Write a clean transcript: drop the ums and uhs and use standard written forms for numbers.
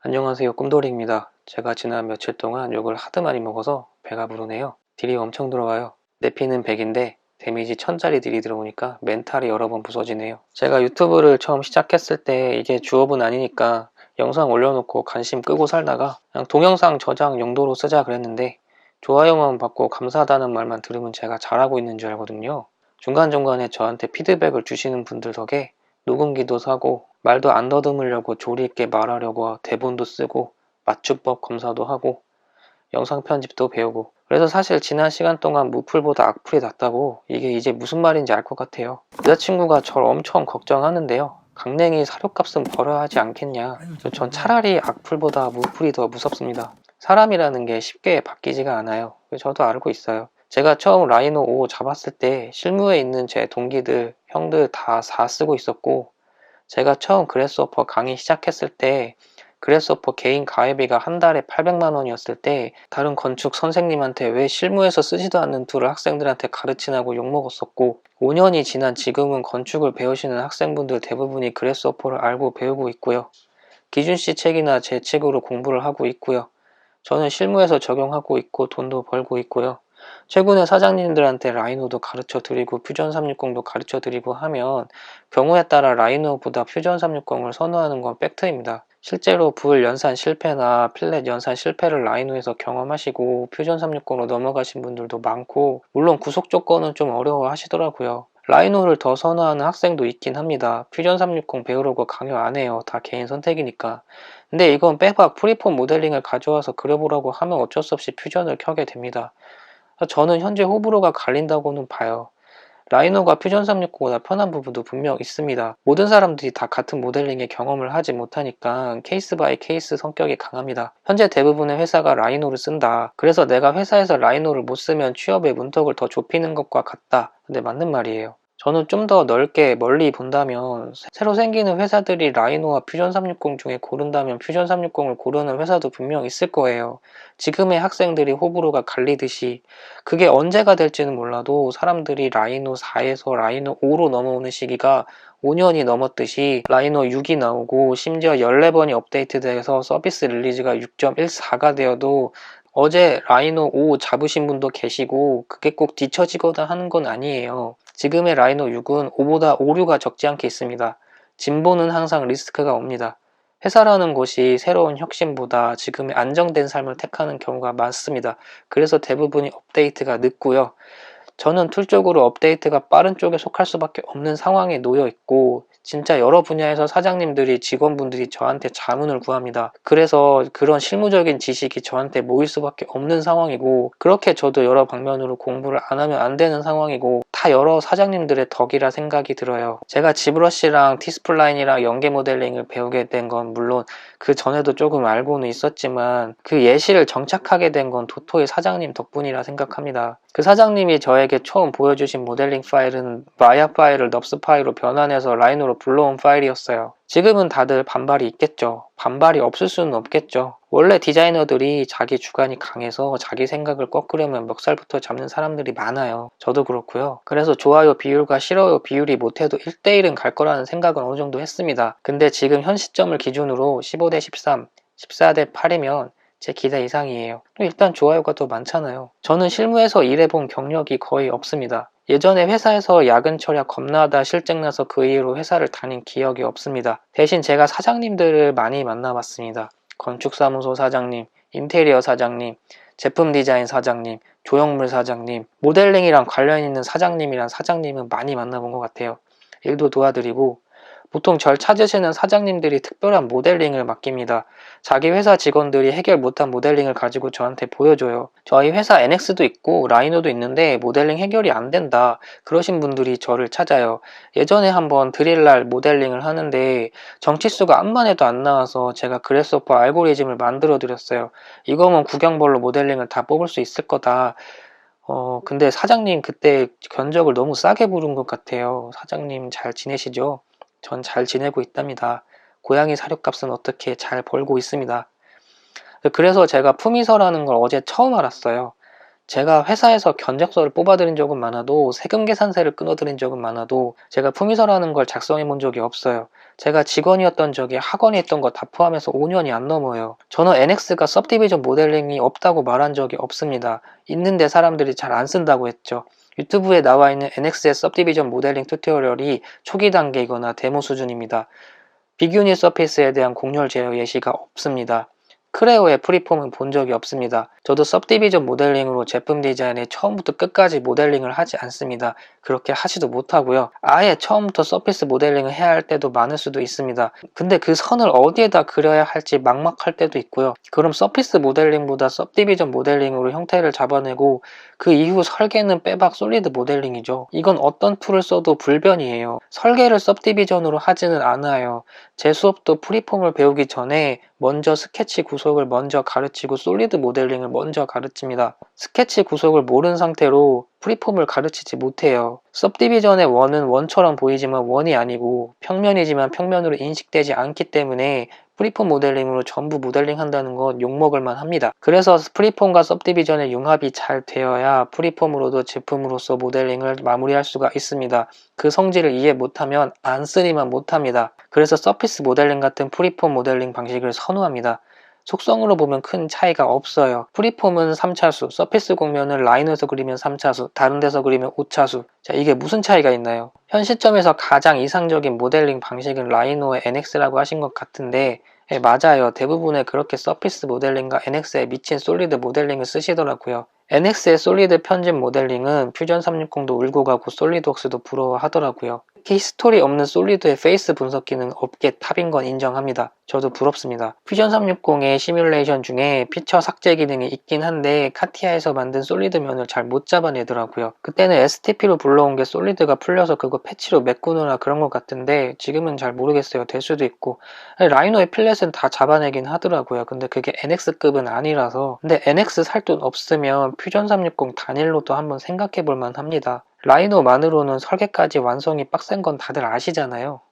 안녕하세요, 꿈돌이입니다. 제가 지난 며칠 동안 욕을 하도 많이 먹어서 배가 부르네요. 딜이 엄청 들어가요. 내 피는 100인데 데미지 1000짜리 딜이 들어오니까 멘탈이 여러 번 부서지네요. 제가 유튜브를 처음 시작했을 때 이게 주업은 아니니까 영상 올려놓고 관심 끄고 살다가 그냥 동영상 저장 용도로 쓰자 그랬는데 좋아요만 받고 감사하다는 말만 들으면 제가 잘하고 있는 줄 알거든요. 중간중간에 저한테 피드백을 주시는 분들 덕에 녹음기도 사고 말도 안 더듬으려고 조리 있게 말하려고 대본도 쓰고 맞춤법 검사도 하고 영상 편집도 배우고, 그래서 사실 지난 시간 동안 무풀보다 악플이 낫다고 이게 이제 무슨 말인지 알 것 같아요. 여자친구가 저를 엄청 걱정하는데요. 강냉이 사료값은 벌어야 하지 않겠냐. 전 차라리 악플보다 무풀이 더 무섭습니다. 사람이라는 게 쉽게 바뀌지가 않아요. 저도 알고 있어요. 제가 처음 라이노 5 잡았을 때 실무에 있는 제 동기들, 형들 다 4 쓰고 있었고, 제가 처음 그래스워퍼 강의 시작했을 때 그래스워퍼 개인 가입비가 한 달에 800만 원이었을 때 다른 건축 선생님한테 왜 실무에서 쓰지도 않는 툴을 학생들한테 가르치냐고 욕먹었었고, 5년이 지난 지금은 건축을 배우시는 학생분들 대부분이 그래스워퍼를 알고 배우고 있고요. 기준씨 책이나 제 책으로 공부를 하고 있고요. 저는 실무에서 적용하고 있고 돈도 벌고 있고요. 최근에 사장님들한테 라이노도 가르쳐 드리고 퓨전 360도 가르쳐 드리고 하면 경우에 따라 라이노보다 퓨전 360을 선호하는 건 팩트입니다. 실제로 불 연산 실패나 필렛 연산 실패를 라이노에서 경험하시고 퓨전 360으로 넘어가신 분들도 많고, 물론 구속 조건은 좀 어려워 하시더라고요. 라이노를 더 선호하는 학생도 있긴 합니다. 퓨전 360 배우려고 강요 안 해요. 다 개인 선택이니까. 근데 이건 빼박 프리폼 모델링을 가져와서 그려보라고 하면 어쩔 수 없이 퓨전을 켜게 됩니다. 저는 현재 호불호가 갈린다고는 봐요. 라이노가 퓨전 360보다 편한 부분도 분명 있습니다. 모든 사람들이 다 같은 모델링의 경험을 하지 못하니까 케이스 바이 케이스 성격이 강합니다. 현재 대부분의 회사가 라이노를 쓴다. 그래서 내가 회사에서 라이노를 못 쓰면 취업의 문턱을 더 좁히는 것과 같다. 근데 맞는 말이에요. 저는 좀 더 넓게 멀리 본다면 새로 생기는 회사들이 라이노와 퓨전 360 중에 고른다면 퓨전 360을 고르는 회사도 분명 있을 거예요. 지금의 학생들이 호불호가 갈리듯이 그게 언제가 될지는 몰라도 사람들이 라이노 4에서 라이노 5로 넘어오는 시기가 5년이 넘었듯이 라이노 6이 나오고 심지어 14번이 업데이트돼서 서비스 릴리즈가 6.14가 되어도 어제 라이노 5 잡으신 분도 계시고 그게 꼭 뒤처지거나 하는 건 아니에요. 지금의 라이노 6은 5보다 오류가 적지 않게 있습니다. 진보는 항상 리스크가 옵니다. 회사라는 곳이 새로운 혁신보다 지금의 안정된 삶을 택하는 경우가 많습니다. 그래서 대부분이 업데이트가 늦고요. 저는 툴적으로 업데이트가 빠른 쪽에 속할 수밖에 없는 상황에 놓여 있고, 진짜 여러 분야에서 사장님들이 직원분들이 저한테 자문을 구합니다. 그래서 그런 실무적인 지식이 저한테 모일 수밖에 없는 상황이고, 그렇게 저도 여러 방면으로 공부를 안 하면 안 되는 상황이고, 다 여러 사장님들의 덕이라 생각이 들어요. 제가 지브러시랑 티스플라인이랑 연계 모델링을 배우게 된 건 물론 그 전에도 조금 알고는 있었지만 그 예시를 정착하게 된 건 도토의 사장님 덕분이라 생각합니다. 그 사장님이 저에게 처음 보여주신 모델링 파일은 마야 파일을 넙스 파일로 변환해서 라이노로 불러온 파일이었어요. 지금은 다들 반발이 있겠죠. 반발이 없을 수는 없겠죠. 원래 디자이너들이 자기 주관이 강해서 자기 생각을 꺾으려면 멱살부터 잡는 사람들이 많아요. 저도 그렇고요. 그래서 좋아요 비율과 싫어요 비율이 못해도 1대1은 갈 거라는 생각은 어느 정도 했습니다. 근데 지금 현 시점을 기준으로 15대 13, 14대 8이면 제 기대 이상이에요. 일단 좋아요가 더 많잖아요. 저는 실무에서 일해본 경력이 거의 없습니다. 예전에 회사에서 야근 철야 겁나다 실증나서 그 이후로 회사를 다닌 기억이 없습니다. 대신 제가 사장님들을 많이 만나봤습니다. 건축사무소 사장님, 인테리어 사장님, 제품 디자인 사장님, 조형물 사장님, 모델링이랑 관련 있는 사장님이란 사장님은 많이 만나본 것 같아요. 일도 도와드리고, 보통 절 찾으시는 사장님들이 특별한 모델링을 맡깁니다. 자기 회사 직원들이 해결 못한 모델링을 가지고 저한테 보여줘요. 저희 회사 NX도 있고 라이노도 있는데 모델링 해결이 안 된다. 그러신 분들이 저를 찾아요. 예전에 한번 드릴날 모델링을 하는데 정치수가 암만 해도 안 나와서 제가 그래스워퍼 알고리즘을 만들어 드렸어요. 이거면 구경벌로 모델링을 다 뽑을 수 있을 거다. 근데 사장님 그때 견적을 너무 싸게 부른 것 같아요. 사장님 잘 지내시죠? 전 잘 지내고 있답니다. 고양이 사료값은 어떻게 잘 벌고 있습니다. 그래서 제가 품위서라는 걸 어제 처음 알았어요. 제가 회사에서 견적서를 뽑아드린 적은 많아도 세금 계산서를 끊어드린 적은 많아도 제가 품위서라는 걸 작성해 본 적이 없어요. 제가 직원이었던 적이 학원에 있던 거 다 포함해서 5년이 안 넘어요. 저는 NX가 서브디비전 모델링이 없다고 말한 적이 없습니다. 있는데 사람들이 잘 안 쓴다고 했죠. 유튜브에 나와 있는 NX의 서브디비전 모델링 튜토리얼이 초기 단계이거나 데모 수준입니다. 비규니 서페이스에 대한 곡렬 제어 예시가 없습니다. 크레오의 프리폼은 본 적이 없습니다. 저도 서브디비전 모델링으로 제품 디자인에 처음부터 끝까지 모델링을 하지 않습니다. 그렇게 하지도 못하고요. 아예 처음부터 서페이스 모델링을 해야 할 때도 많을 수도 있습니다. 근데 그 선을 어디에다 그려야 할지 막막할 때도 있고요. 그럼 서페이스 모델링보다 서브디비전 모델링으로 형태를 잡아내고 그 이후 설계는 빼박 솔리드 모델링이죠. 이건 어떤 툴을 써도 불변이에요. 설계를 서브디비전으로 하지는 않아요. 제 수업도 프리폼을 배우기 전에 먼저 스케치 구속을 먼저 가르치고 솔리드 모델링을 먼저 가르칩니다. 스케치 구속을 모른 상태로 프리폼을 가르치지 못해요. 서브디비전의 원은 원처럼 보이지만 원이 아니고 평면이지만 평면으로 인식되지 않기 때문에 프리폼 모델링으로 전부 모델링 한다는 건 욕먹을만 합니다. 그래서 프리폼과 서브디비전의 융합이 잘 되어야 프리폼으로도 제품으로서 모델링을 마무리할 수가 있습니다. 그 성질을 이해 못하면 안 쓰니만 못합니다. 그래서 서피스 모델링 같은 프리폼 모델링 방식을 선호합니다. 속성으로 보면 큰 차이가 없어요. 프리폼은 3차수, 서피스 곡면을 라이너에서 그리면 3차수, 다른 데서 그리면 5차수. 자, 이게 무슨 차이가 있나요? 현 시점에서 가장 이상적인 모델링 방식은 라이노의 NX라고 하신 것 같은데 예, 맞아요. 대부분의 그렇게 서피스 모델링과 NX에 미친 솔리드 모델링을 쓰시더라고요. NX의 솔리드 편집 모델링은 퓨전 360도 울고 가고 솔리드웍스도 부러워하더라고요. 특히 히스토리 없는 솔리드의 페이스 분석기는 업계 탑인 건 인정합니다. 저도 부럽습니다. 퓨전 360의 시뮬레이션 중에 피처 삭제 기능이 있긴 한데 카티아에서 만든 솔리드면을 잘 못 잡아내더라고요. 그때는 STP로 불러온 게 솔리드가 풀려서 그거 패치로 메꾸느라 그런 것 같은데 지금은 잘 모르겠어요. 될 수도 있고. 라이노의 필렛은 다 잡아내긴 하더라고요. 근데 그게 NX급은 아니라서. 근데 NX 살 돈 없으면 퓨전 360 단일로도 한번 생각해 볼 만합니다. 라이노만으로는 설계까지 완성이 빡센 건 다들 아시잖아요.